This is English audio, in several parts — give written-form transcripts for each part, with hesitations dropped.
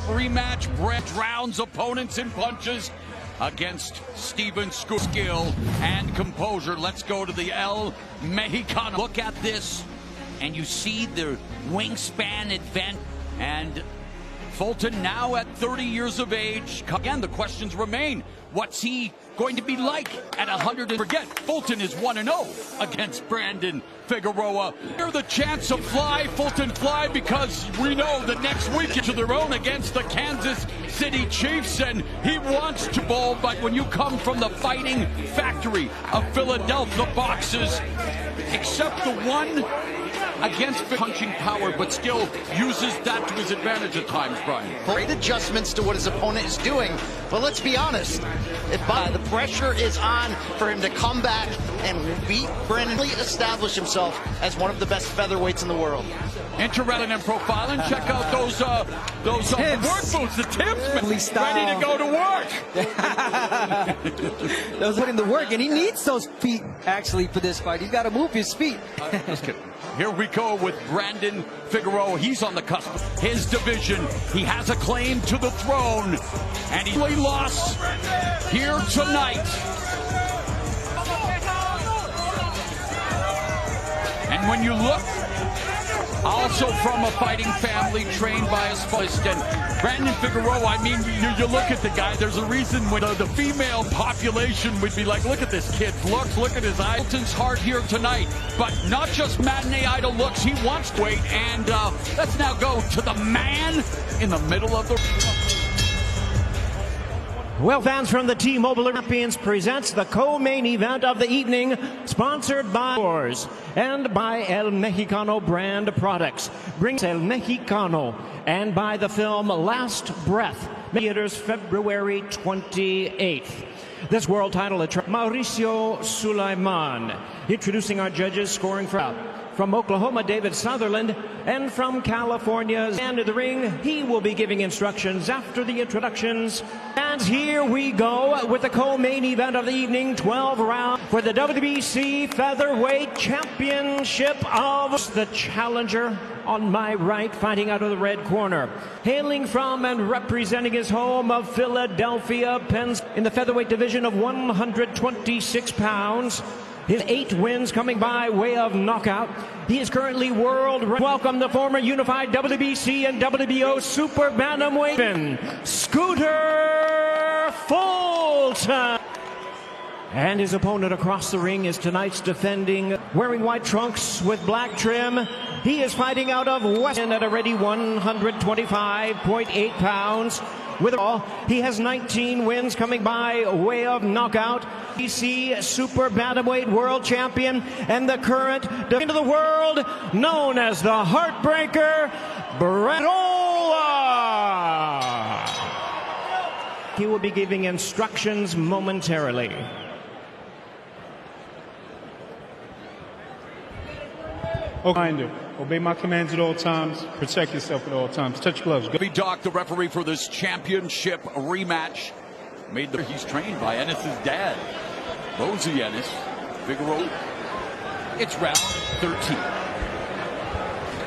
rematch. Brett drowns opponents in punches against Steven's skill and composure. Let's go to the El Mexicano. Look at this, and you see the wingspan advance. And Fulton now at 30 years of age. Again, the questions remain. What's he going to be like at 100? And forget, Fulton is 1-0 against Brandon Figueroa. Here's the chance of Fulton fly, because we know the next week to their own against the Kansas City Chiefs, and he wants to bowl. But when you come from the fighting factory of Philadelphia, boxes, except the one against punching power, but still uses that to his advantage at times, Brian. Great adjustments to what his opponent is doing, but let's be honest, if the pressure is on for him to come back and beat Brandon, establish himself as one of the best featherweights in the world. Interested in profiling? Check out those work boots, the tips, ready to go to work. Those putting the work, and he needs those feet actually for this fight. He's got to move his feet. Just kidding. Here we go with Brandon Figueroa. He's on the cusp of his division. He has a claim to the throne, and he lost here tonight. And when you look, also from a fighting family trained by a specialist, and Brandon Figueroa, I mean, you look at the guy, there's a reason when the female population would be like, look at this kid's looks, look at his eyes. Fulton's hard here tonight, but not just matinee idol looks, he wants to wait. And let's now go to the man in the middle of the... Well, fans, from the T-Mobile Champions presents the co-main event of the evening, sponsored by Wars and by El Mexicano brand products. Brings El Mexicano, and by the film Last Breath, theaters February 28th. This world title attracts Mauricio Sulaiman. Introducing our judges, scoring from Oklahoma, David Sutherland, and from California, and the ring, he will be giving instructions after the introductions. And here we go with the co-main event of the evening, 12 rounds for the WBC Featherweight Championship of the challenger. On my right, fighting out of the red corner, hailing from and representing his home of Philadelphia, Pennsylvania, in the featherweight division of 126 pounds. His 8 wins coming by way of knockout. He is currently world. Welcome the former unified WBC and WBO super bantamweight, Scooter Fulton. And his opponent across the ring is tonight's defending, wearing white trunks with black trim. He is fighting out of Weston at already 125.8 pounds. With all, he has 19 wins coming by way of knockout. WBC Super Bantamweight World Champion and the current defender of the world, known as the Heartbreaker, Figueroa. He will be giving instructions momentarily. Reminder, obey my commands at all times, protect yourself at all times. Touch gloves. Go. Doc, the referee for this championship rematch, he's trained by Ennis's dad, Rosie Ennis. Figueroa. It's round 13.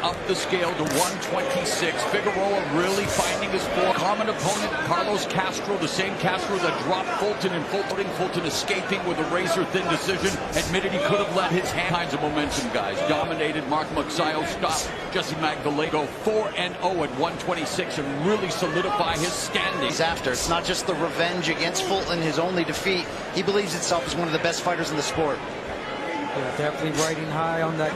Up the scale to 126. Figueroa really finding his form. Common opponent, Carlos Castro, the same Castro that dropped Fulton, and Fulton escaping with a razor-thin decision. Admitted he could have let his hand. Kinds of momentum, guys. Dominated. Mark Magsayo stopped Jesse Magdaleno. Go 4-0 at 126 and really solidify his standing. He's after. It's not just the revenge against Fulton, his only defeat. He believes himself as one of the best fighters in the sport. Yeah, definitely riding high on that.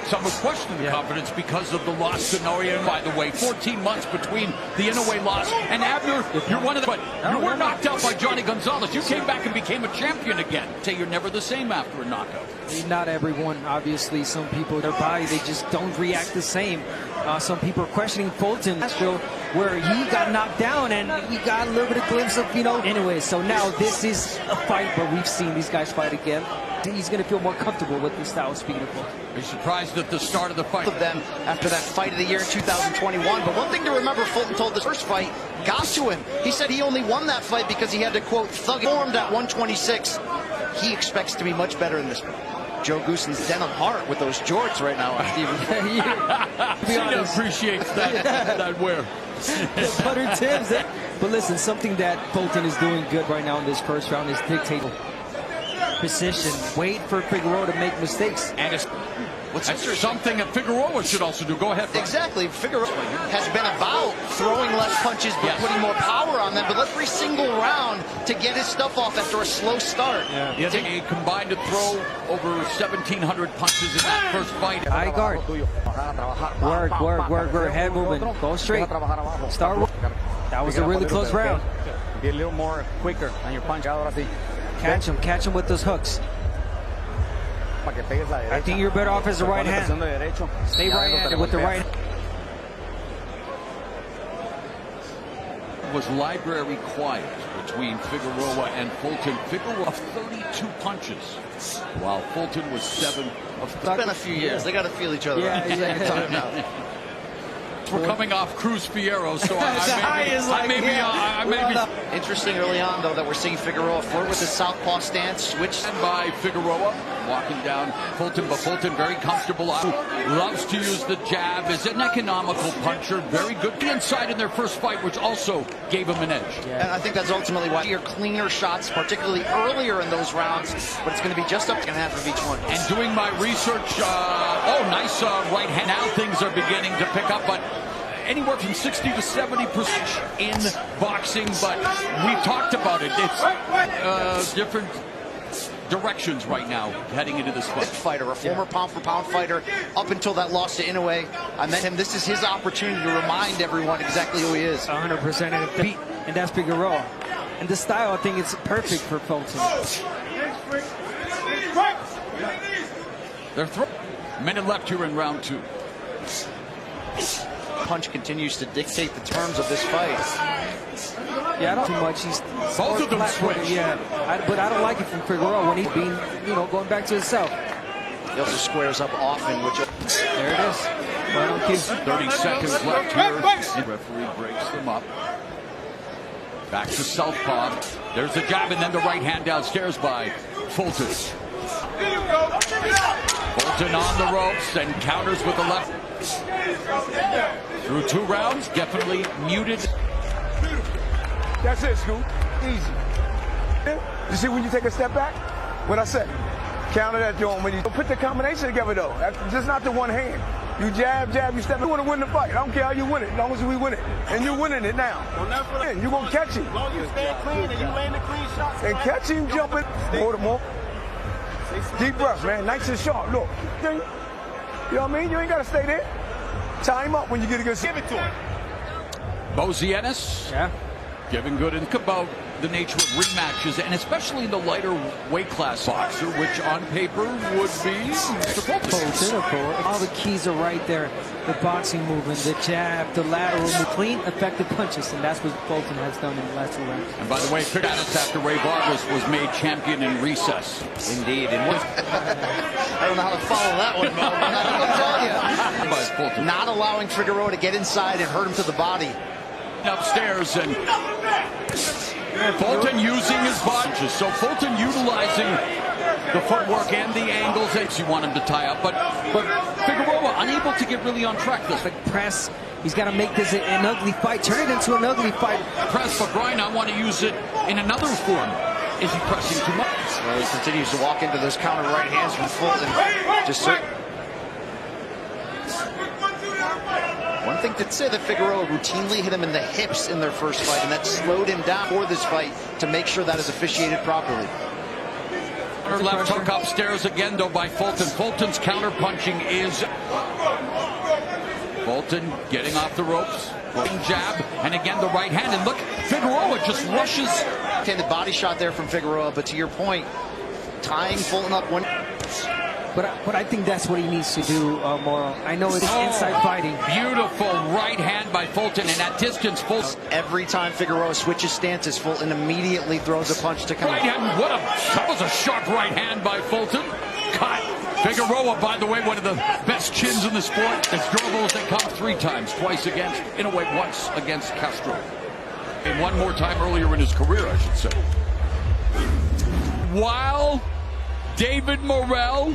Some would question the confidence because of the loss to Noriega. By the way, 14 months between the Inoue loss and Abner. You're one of the, but you were knocked out by Johnny Gonzalez. You came back and became a champion again. Say you're never the same after a knockout. Not everyone, obviously. Some people, their body, they just don't react the same. Some people are questioning Fulton, where he got knocked down and we got a little bit of glimpse of, Anyway, so now this is a fight where we've seen these guys fight again. He's going to feel more comfortable with this style of speed of Fulton. Are you surprised at the start of the fight? Of them after that fight of the year in 2021. But one thing to remember, Fulton told the first fight got to him. He said he only won that fight because he had to, quote, thug formed at 126. He expects to be much better in this fight. Joe Gooson's denim heart with those jorts right now. He appreciates that wear. The butter Tims. But listen, something that Fulton is doing good right now in this first round is dictate position. Wait for Figueroa to make mistakes. And that's something that Figueroa should also do. Go ahead, Brian. Exactly. Figueroa has been about throwing less punches but putting more power on them. But every single round to get his stuff off after a slow start. Yeah, they combined to throw over 1,700 punches in that first fight. High guard. Work. Head movement. Go straight. Start. That was a really close round. Get a little more quicker on your punch. Catch him with those hooks. I think you're better off as a right hand. Stay right-handed with the right. Was library quiet between Figueroa and Fulton. Figueroa 32 punches, while Fulton was 7 of 30. It's been a few years. They got to feel each other out. Time now. We're coming off Cruz Fierro, so I may be. Interesting early on, though, that we're seeing Figueroa flirt with his southpaw stance, switch. By Figueroa, walking down Fulton, but Fulton very comfortable. Loves to use the jab, is an economical puncher, very good inside in their first fight, which also gave him an edge. And I think that's ultimately why your cleaner shots, particularly earlier in those rounds, but it's going to be just up to half of each one. And doing my research, nice right hand. Now things are beginning to pick up, but anywhere from 60 to 70% in boxing, but we talked about it. It's different directions right now heading into this fight. A former pound-for-pound fighter up until that loss to Inoue. I met him. This is his opportunity to remind everyone exactly who he is. 100% and that's Figueroa. And the style, I think it's perfect for Fulton. They're minute left here in round 2. Punch continues to dictate the terms of this fight. Yeah, I don't too much. He's both of them switch. Yeah, but I don't like it from Figueroa when he's being, going back to himself. He also squares up often, which there it is. Right on cue. 30 seconds left here. The referee breaks them up. Back to southpaw. There's the jab and then the right hand downstairs by Fulton. Fulton on the ropes and counters with the left. Through 2 rounds, definitely muted. That's it, Scoop. Easy. You see when you take a step back? What I said. Counter that joint when you put the combination together, though. That's just not the one hand. You jab, you step. You want to win the fight. I don't care how you win it, as long as we win it. And you're winning it now. You're going to catch him. As long as you stay clean and you land the clean shots. And catch him jumping. More. Deep breath, man. Nice and sharp. Look. You know what I mean? You ain't got to stay there. Tie him up when you get a good. Give it to him. Bozienis. Yeah. Giving good and about the nature of rematches, and especially the lighter weight class boxer, which on paper would be Mr. Fulton. All the keys are right there. The boxing movement, the jab, the lateral move, clean, effective punches, and that's what Fulton has done in the last 2 rounds. And by the way, status after Ray Vargas was made champion in recess. Indeed. And I don't know how to follow that one, Mo, but I will tell you. Not allowing Figueroa to get inside and hurt him to the body. Upstairs, and Fulton using his punches. So Fulton utilizing the footwork and the angles that you want him to tie up, but Figueroa unable to get really on track this. Press, he's got to make this an ugly fight, turn it into an ugly fight. Press, but Brian, I want to use it in another form. Is he pressing too much? Well, he continues to walk into those counter right hands from Fulton. One thing to say that Figueroa routinely hit him in the hips in their first fight, and that slowed him down for this fight to make sure that is officiated properly. Left hook upstairs again, though, by Fulton. Fulton's counter-punching is... Fulton getting off the ropes. Jab, and again the right hand. And look, Figueroa just rushes. Okay, the body shot there from Figueroa, but to your point, tying Fulton up one... But I think that's what he needs to do, Moro. I know it's inside fighting. Beautiful right hand by Fulton, and at distance, Fulton. Every time Figueroa switches stances, Fulton immediately throws a punch to come. Right hand, that was a sharp right hand by Fulton. Cut. Figueroa, by the way, one of the best chins in the sport. As durable as they come 3 times, twice against, in a way, once against Castro. And one more time earlier in his career, I should say. While David Morrell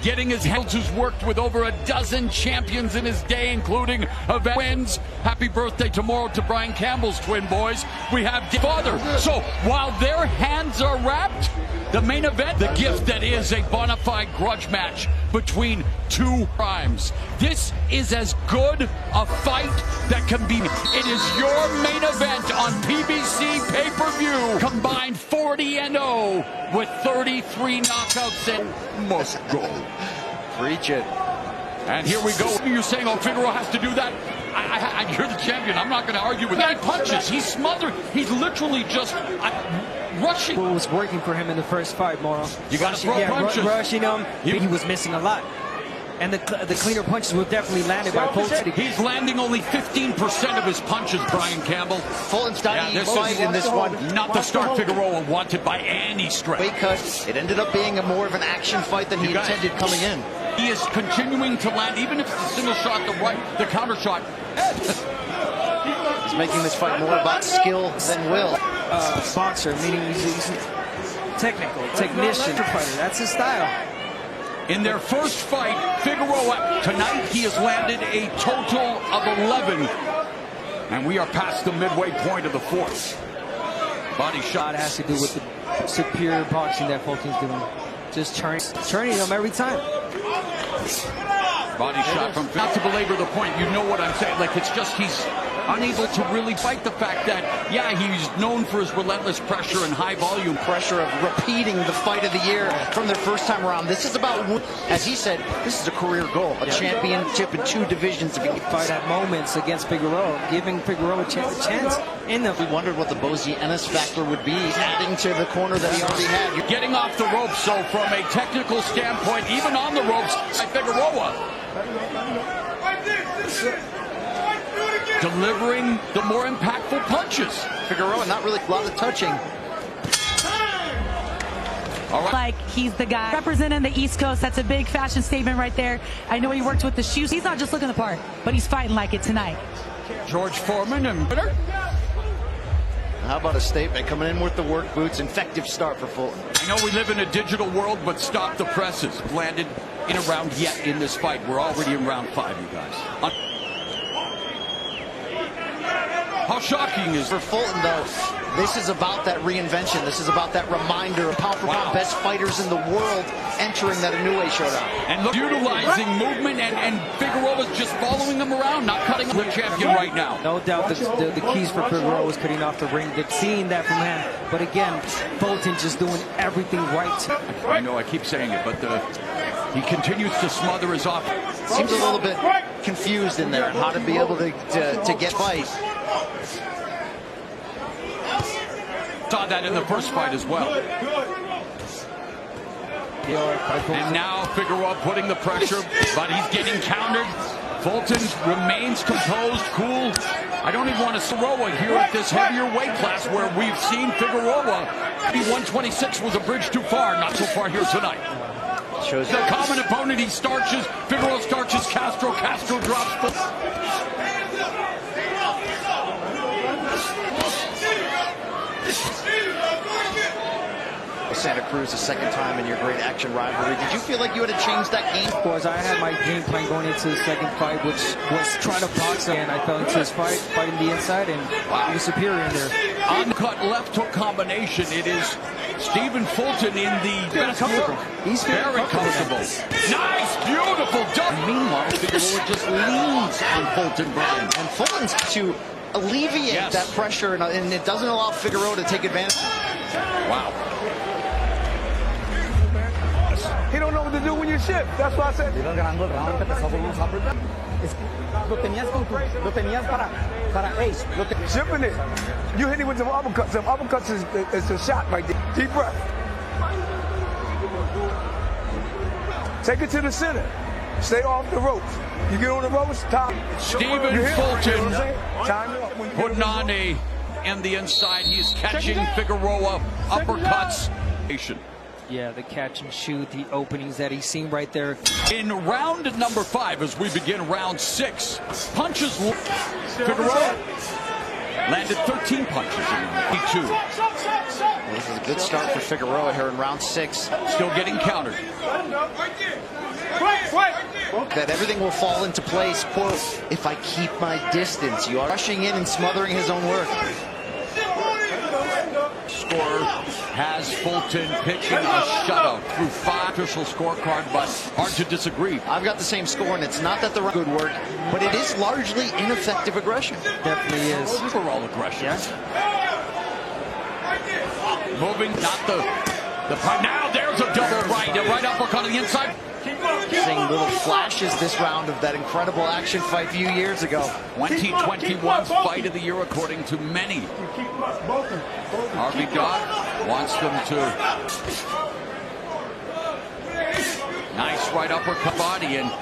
getting his hands, who's worked with over a dozen champions in his day, including wins, Happy birthday tomorrow to Brian Campbell's twin boys. We have father. So while their hands are wrapped, the main event, the gift that is a bona fide grudge match between two primes. This is as good a fight that can be. It is your main event on PBC pay-per-view. Combined 40-0 with 33 knockouts and must go. Preach it. And here we go. You're saying, oh, Figueroa has to do that? You're the champion. I'm not going to argue with that. He punches. He's smothered. He's literally just rushing. What was working for him in the first fight, Moro? You got to throw punches. Rushing him. He was missing a lot. And the cleaner punches were definitely landed by Fulton. He's landing only 15% of his punches, Brian Campbell. Fulton's dying fight in this one. Not the start Figueroa wanted by any stretch. Weight cut. It ended up being more of an action fight than he intended coming in. He is continuing to land, even if it's a single shot, the counter shot. He's making this fight more about skill than will. Boxer, meaning he's technical, technician fighter. That's his style. In their first fight, Figueroa, tonight he has landed a total of 11. And we are past the midway point of the fourth. Body shot has to do with the superior boxing that Fulton's doing. Just turning him every time. Body shot from, not to belabor the point, you know what I'm saying. Like, it's just he's unable to really fight the fact that, yeah, he's known for his relentless pressure and high volume. Pressure of repeating the fight of the year from their first time around. This is about, as he said, this is a career goal, a championship in 2 divisions. Fight at moments against Figueroa, giving Figueroa a chance in them. We wondered what the Bozy Ennis factor would be, adding to the corner that he already had. Getting off the ropes, so from a technical standpoint, even on the ropes, Figueroa delivering the more impactful punches. Figueroa not really a lot of touching. All right. Like he's the guy representing the East Coast. That's a big fashion statement right there. I know he worked with the shoes. He's not just looking the part, but he's fighting like it tonight. George Foreman and how about a statement coming in with the work boots? Effective start for Fulton. I know we live in a digital world, but stop the presses. Landed in a round yet in this fight. We're already in round 5, you guys. How shocking is for Fulton, though? This is about that reinvention. This is about that reminder of pound-for-pound best fighters in the world entering that Inoue showdown. And look, utilizing movement, and Figueroa's just following him around, not cutting the champion right now. No doubt the keys for Figueroa was cutting off the ring. Seeing that from him. But again, Fulton just doing everything right. I know I keep saying it, but he continues to smother his offense. Seems a little bit confused in there on how to be able to get fight. Saw that in the first fight as well. And now Figueroa putting the pressure, but he's getting countered. Fulton remains composed, cool. I don't even want to Figueroa here at this heavier weight class where we've seen Figueroa. 126 was a bridge too far, not so far here tonight. Shows the common opponent, he starches. Figueroa starches Castro. Castro drops. Santa Cruz, the second time in your great action rivalry. Did you feel like you had to change that game? Of course, I had my game plan going into the second fight, which was trying to box, and I fell into his fighting the inside, and he was superior in there. Uncut left hook combination. It is Stephen Fulton in the best work. He's very comfortable. Nice, beautiful dunk. Meanwhile, Figueroa just leans on Fulton, Brian. And Fulton's to alleviate that pressure, and it doesn't allow Figueroa to take advantage. Wow. He don't know what to do when you shift. That's why I said. Shipping it. You hit him with some uppercuts. Some uppercuts is a shot right there. Deep breath. Take it to the center. Stay off the ropes. You get on the ropes, time. Stephen Fulton putting on in the inside. He's catching Figueroa uppercuts. Yeah, the catch and shoot, the openings that he's seen right there. In round number 5, as we begin round 6, punches. Figueroa landed 13 punches in round 2. This is a good start for Figueroa here in round 6. Still getting countered. That everything will fall into place. Quote, if I keep my distance. You are rushing in and smothering his own work. Scorer has Fulton pitching a shutout through 5 official scorecard, but hard to disagree. I've got the same score, and it's not that the good work, but it is largely ineffective aggression. Definitely is. Overall aggression. Yeah. Moving, not the now there's a double right, a right uppercut on the inside. Seeing little flashes this round of that incredible action fight a few years ago. 2021's fight of the year, according to many. Harvey Dodd wants them to. Nice right uppercut body, and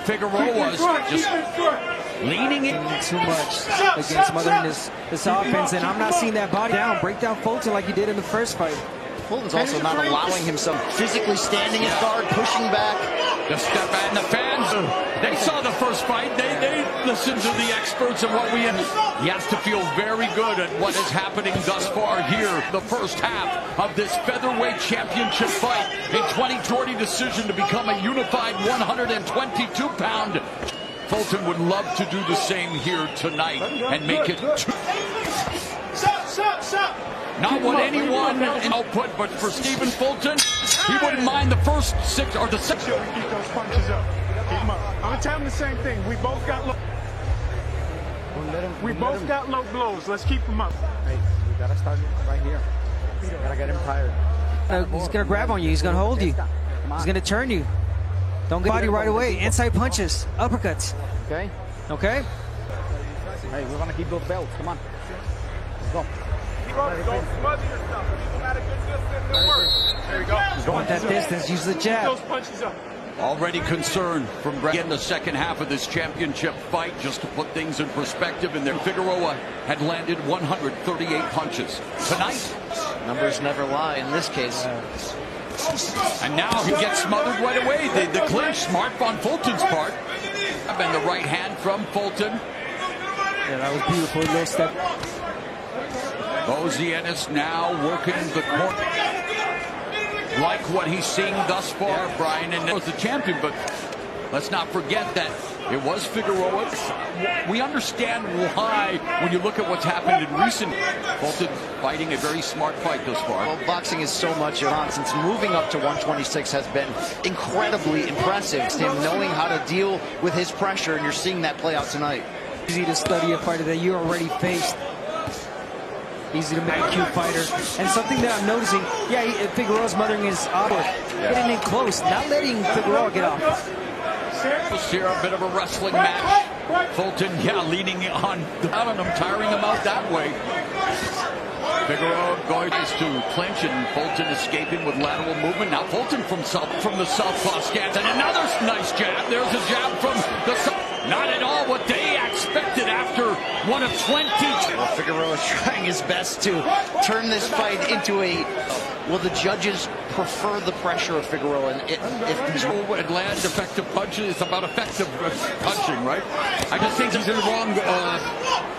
Figueroa's just leaning in Too much against smothering this offense, and I'm not seeing that body down. Break down Fulton like he did in the first fight. Fulton's also not allowing himself physically standing his guard, pushing back. The step back, and the fans, they saw the first fight. They listened to the experts and what we had. He has to feel very good at what is happening thus far here. The first half of this featherweight championship fight. A 2020 decision to become a unified 122-pound. Fulton would love to do the same here tonight and make it not what anyone in output, but for Stephen Fulton, he wouldn't mind the first 6 or the 6. Keep those punches up. Keep them up. I'm gonna tell him the same thing. We both got low. We both got low blows. Let's keep them up. Hey, we gotta start right here. We gotta get him tired. He's gonna grab on you. He's gonna hold you. He's gonna turn you. Don't get body right away. Inside punches, uppercuts. Okay. Okay. Hey, we're gonna keep those belts. Come on. Let's go. Don't smother yourself. Keep them at a good distance and work. There you go. Want that distance, use the jab. Those punches up. Already concerned from in the second half of this championship fight, just to put things in perspective. And there, Figueroa had landed 138 punches. Tonight, Numbers never lie in this case. and now he gets smothered right away. The clinch, smart on Fulton's part. And the right hand from Fulton. Yeah, that was beautiful. Little step. Bozienis now working the corner. Like what he's seeing thus far, Brian, and was the champion, but let's not forget that it was Figueroa. We understand why when you look at what's happened in recent. Fulton fighting a very smart fight thus far. Well, boxing is so much on since moving up to 126 has been incredibly impressive. Him knowing how to deal with his pressure, and you're seeing that play out tonight. Easy to study a fighter that you already faced. Easy to make IQ fighter. And something that I'm noticing, Figueroa's mothering his outward. Getting in close, not letting Figueroa get off. Here a bit of a wrestling match. Fulton, leaning on him, tiring him out that way. Figueroa going to clinch, and Fulton escaping with lateral movement. Now Fulton from the southpaw stance, and another nice jab. There's a jab from the south. Not at all what they expected after one of 20. Well, Figueroa is trying his best to turn this fight into a. Well, the judges prefer the pressure of Figueroa, and if he's would land effective punches, it's about effective punching, right? I just think he's in the wrong.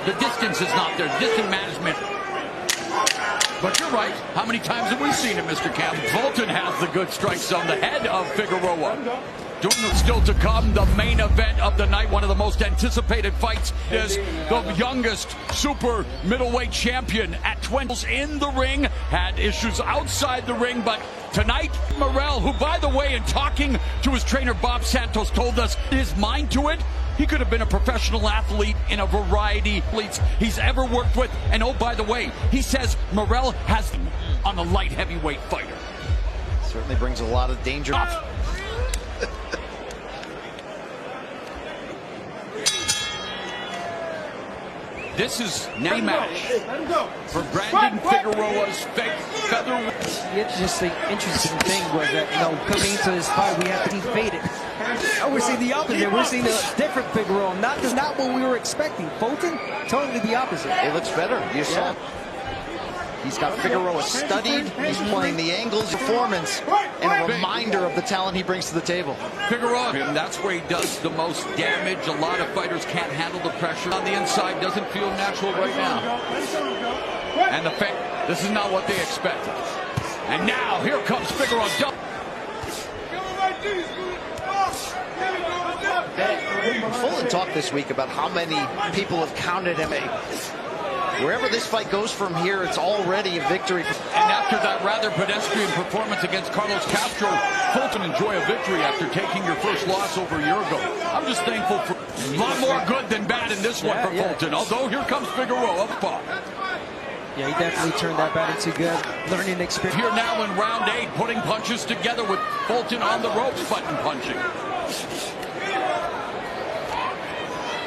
The distance is not there. Distance management. But you're right. How many times have we seen it, Mr. Camp? Fulton has the good strikes on the head of Figueroa. Still to come, the main event of the night, one of the most anticipated fights, is the youngest super middleweight champion at 20 in the ring. Had issues outside the ring, but tonight, Morrell, who, by the way, in talking to his trainer Bob Santos, told us his mind to it. He could have been a professional athlete in a variety of athletes he's ever worked with. And oh, by the way, he says Morrell has on a light heavyweight fighter. Certainly brings a lot of danger. This is now match for Brandon Figueroa's featherweight. The interesting thing was that, coming into this fight, we have to be faded. Now we're seeing the opposite. We're seeing a different Figueroa. Not what we were expecting. Fulton, totally the opposite. It looks better. You saw. He's got Figueroa studied. He's playing the angles, performance, and a reminder of the talent he brings to the table. Figueroa, and that's where he does the most damage. A lot of fighters can't handle the pressure on the inside. Doesn't feel natural right now. And the fact, this is not what they expected. And now here comes Figueroa. Fulton talked this week about how many people have counted him wherever this fight goes from here, it's already a victory. And after that rather pedestrian performance against Carlos Castro, Fulton enjoy a victory after taking your first loss over a year ago. I'm just thankful for a lot more good than bad in this one for Fulton. Although here comes Figueroa. Yeah, he definitely turned that back into good learning experience. Here now in round 8, putting punches together with Fulton on the ropes, button punching.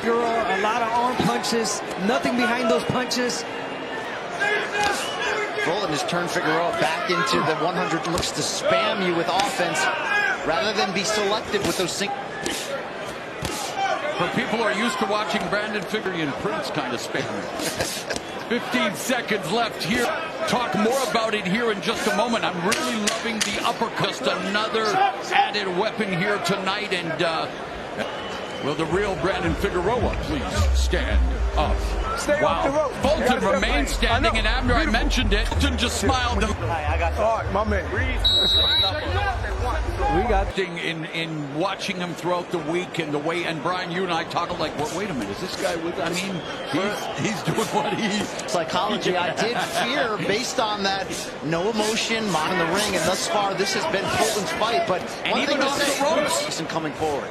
Figueroa, a lot of arm punches, nothing behind those punches. Fulton has turned Figueroa back into the 100, looks to spam you with offense rather than be selective with those single. For people who are used to watching Brandon Figueroa and Prince kind of spamming. 15 seconds left here. Talk more about it here in just a moment. I'm really loving the uppercut. Another added weapon here tonight. And will the real Brandon Figueroa please stand up? Stay off the rope. Fulton remains standing, and after I mentioned it, Fulton just smiled. All right, my man. We got in watching him throughout the week and the way, and Brian, you and I talked like, well, wait a minute, is this guy with? I mean, he's doing what he. Psychology, I did fear based on that no emotion, in the ring, and thus far this has been Fulton's fight. But and one even thing to off say, the ropes, isn't coming forward.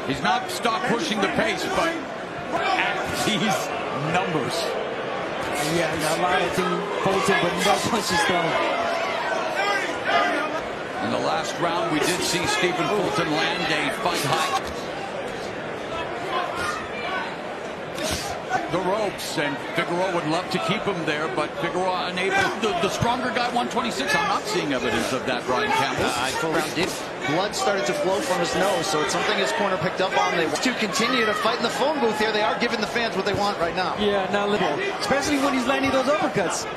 He's not stopped pushing the pace, but at these numbers. Yeah, a lot of team Fulton, but no punches thrown. In the last round, we did see Stephen Fulton land a fight high. The ropes, and Figueroa would love to keep him there, but Figueroa unable. The stronger guy, 126. I'm not seeing evidence of that, Brian Campbell. Blood started to flow from his nose, so it's something his corner picked up on. They want to continue to fight in the phone booth here. They are giving the fans what they want right now. Yeah, not little, especially when he's landing those uppercuts.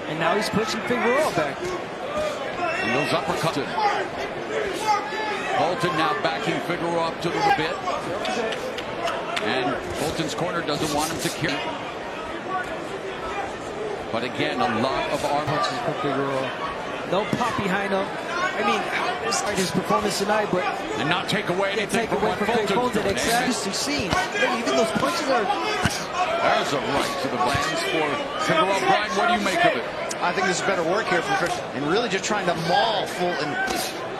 And now he's pushing Figueroa back. And those uppercuts. Fulton now backing Figueroa up to the bit. And Fulton's corner doesn't want him to carry. But again, a lot of arm punches for Figueroa. They'll pop behind him. I mean, despite his performance tonight, but and not take away anything from what Fulton exactly succeed. Even those punches are. There's a right to the lands for Figueroa. Brian, what do you make of it? I think this is better work here from Chris, and really just trying to maul Fulton.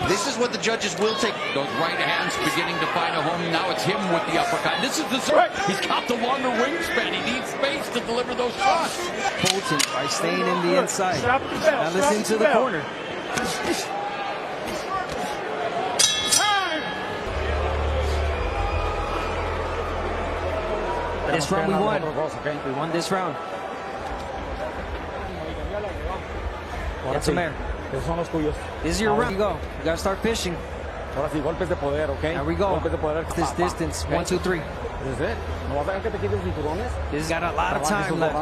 This is what the judges will take. Those right hands beginning to find a home. Now it's him with the uppercut. This is the right. He's got the longer wingspan. He needs space to deliver those shots. Fulton by staying in the inside. Now listen to the corner. This round we won. We won this round. That's a mare. This is your round. Here you go. You gotta start fishing. Ahora sí, golpes de poder, okay? There we go. Golpes de poder. This distance. 1, 2, 3. This is it. No vas a dejar que te quites cinturones. This has got a lot of time left.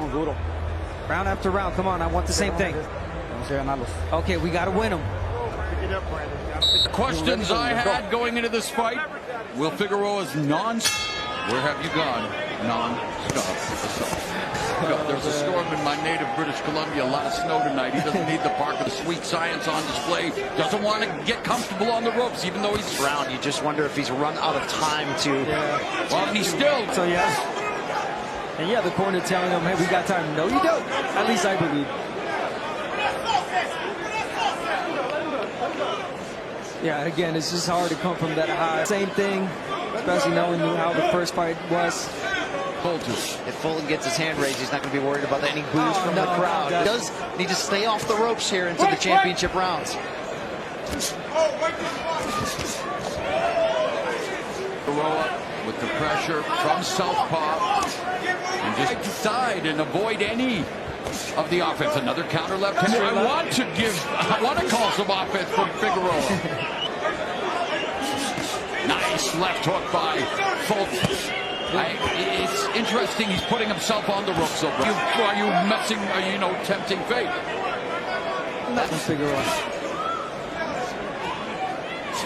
Round after round. Come on, I want the same thing. Okay, we gotta win them. Questions I had going into this fight. Will Figueroa's where have you gone? Non-stop. There's a storm in my native British Columbia. A lot of snow tonight. He doesn't need the park of the sweet science on display. Doesn't want to get comfortable on the ropes, even though he's round. You just wonder if he's run out of time to. Yeah. Well, and he's still. So yeah. And yeah, the corner telling him, "Hey, we got time." No, you don't. At least I believe. Yeah, again, it's just hard to come from that high. Same thing, especially knowing how the first fight was. Fulton. If Fulton gets his hand raised, he's not going to be worried about any boos from the crowd. He does need to stay off the ropes here into the championship rounds. Figueroa with the pressure from southpaw, and just decide and avoid any of the offense. Another counter left hand. I want to call some offense from Figueroa. Nice left hook by Fulton. It's interesting. He's putting himself on the ropes. Are you messing? Tempting fate? Figueroa.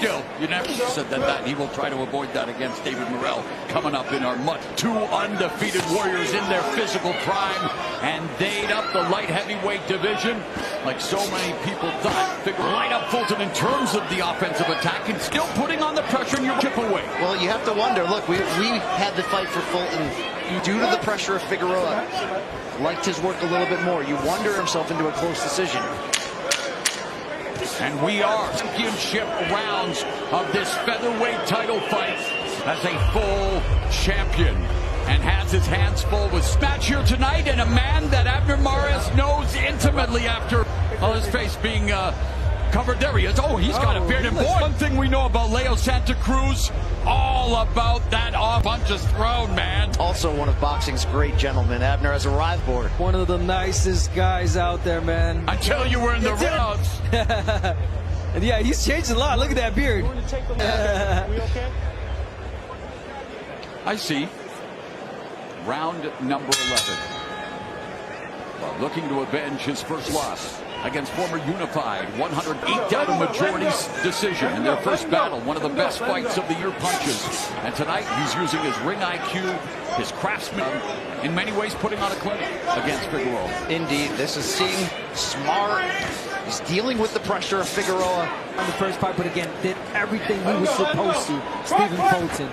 skill. You never said that he will try to avoid that against David Morrell coming up in our month. Two undefeated warriors in their physical prime, and they'd up the light heavyweight division like so many people thought. Light up Fulton in terms of the offensive attack and still putting on the pressure in your chip away. Well, you have to wonder, look, we had the fight for Fulton due to the pressure of Figueroa. Liked his work a little bit more. You wonder himself into a close decision. And we are championship rounds of this featherweight title fight as a full champion, and has his hands full with match here tonight, and a man that Abner Mares knows intimately after his face being covered. There he is. Oh, he's got a beard. And boy, one thing we know about Leo Santa Cruz, all about that off punches thrown, man. Also one of boxing's great gentlemen. Abner has a rival board. One of the nicest guys out there, man. Until you were in the rounds. And yeah, he's changed a lot. Look at that beard. I see. Round number 11. Looking to avenge his first loss against former Unified 108 down a majority decision in their first battle. One of the best fights of the year punches. And tonight he's using his ring IQ, his craftsman, in many ways putting on a clinic against Figueroa. Indeed, this is seeing smart. He's dealing with the pressure of Figueroa. On the first fight, but again, did everything he was supposed to. Stephen Fulton.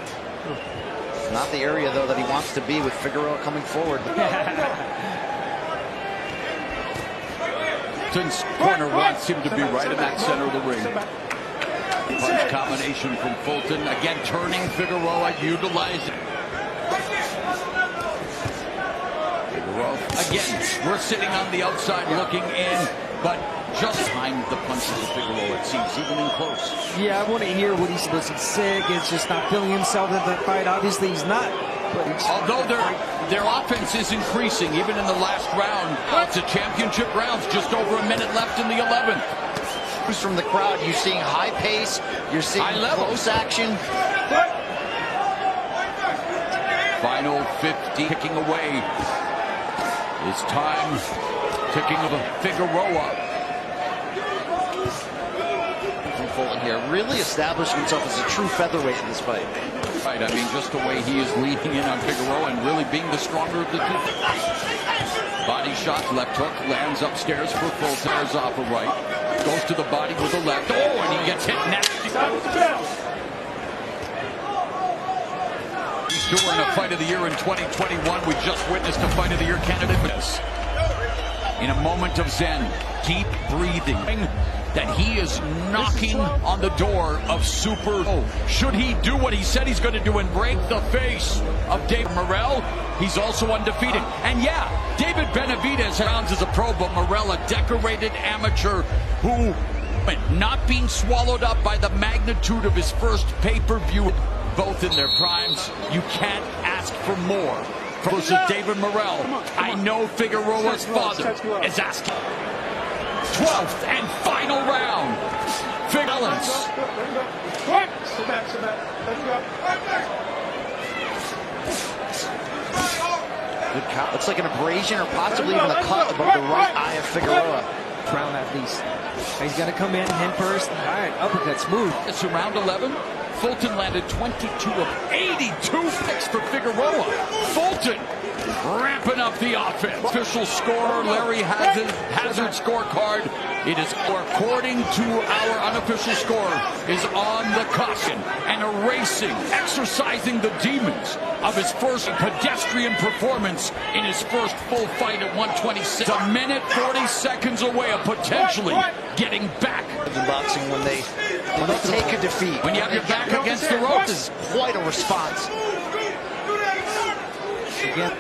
Not the area, though, that he wants to be with Figueroa coming forward. Fulton's corner wants him to be right in that center of the ring. Punch combination from Fulton. Again, turning Figueroa, utilizing. Figueroa, again, we're sitting on the outside looking in, but just behind the punches of Figueroa, it seems, even in close. Yeah, I want to hear what he said. Was he sick? It's just not feeling himself in the fight. Obviously, he's not. Although their offense is increasing, even in the last round. It's a championship rounds, just over a minute left in the 11th. From the crowd, you're seeing high pace, you're seeing close action. Final 50 ticking away. It's time ticking of a Figueroa. From Fulton here, really establishing himself as a true featherweight in this fight. Right, I mean, just the way he is leading in on Figueroa and really being the stronger of the two. Body shot, left hook, lands upstairs for Fulton. Tears off a right, goes to the body with a left. Oh, and he gets hit next. He's doing a fight of the year in 2021. We just witnessed a fight of the year candidate. In a moment of zen, deep breathing, that he is knocking on the door of super. Should he do what he said he's going to do and break the face of David Morrell? He's also undefeated. And yeah, David Benavidez rounds as a pro, but Morrell, a decorated amateur who, not being swallowed up by the magnitude of his first pay-per-view, both in their primes. You can't ask for more. Versus David Morrell. I know Figueroa's father is asking. 12th and final round. Balance. Good count. Looks like an abrasion or possibly even a cut above the right eye of Figueroa. Round at least. He's going to come in first. All right, uppercut smooth. It's around 11. Fulton landed 22 of 82 picks for Figueroa. Fulton ramping up the offense. Official scorer Larry Hazard scorecard. It is, according to our unofficial scorer, is on the cusp and erasing, exercising the demons of his first pedestrian performance in his first full fight at 126. A minute 40 seconds away of potentially getting back. In boxing, when they take a defeat, when you have your back against the ropes, this is quite a response. Again.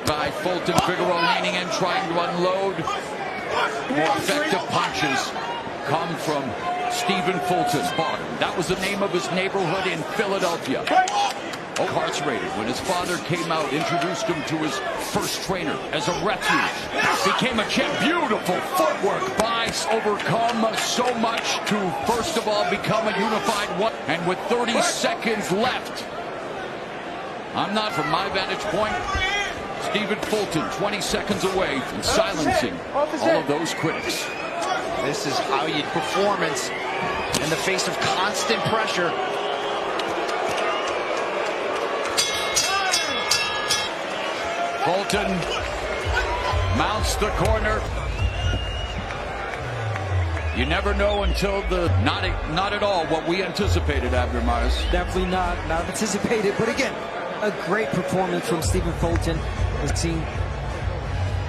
By Fulton, Figueroa leaning in, trying to unload. More effective punches come from Stephen Fulton. That was the name of his neighborhood in Philadelphia. Incarcerated when his father came out, introduced him to his first trainer as a refuge. Became a champ. Beautiful footwork by overcome so much to first of all become a unified one. And with 30 seconds left, I'm not from my vantage point. Stephen Fulton 20 seconds away from silencing all of those critics. This is how you performance in the face of constant pressure. Fulton mounts the corner. You never know until not at all what we anticipated, Abner Myers. Definitely not anticipated, but again, a great performance from Stephen Fulton. We've seen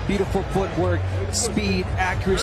beautiful footwork, speed, accuracy.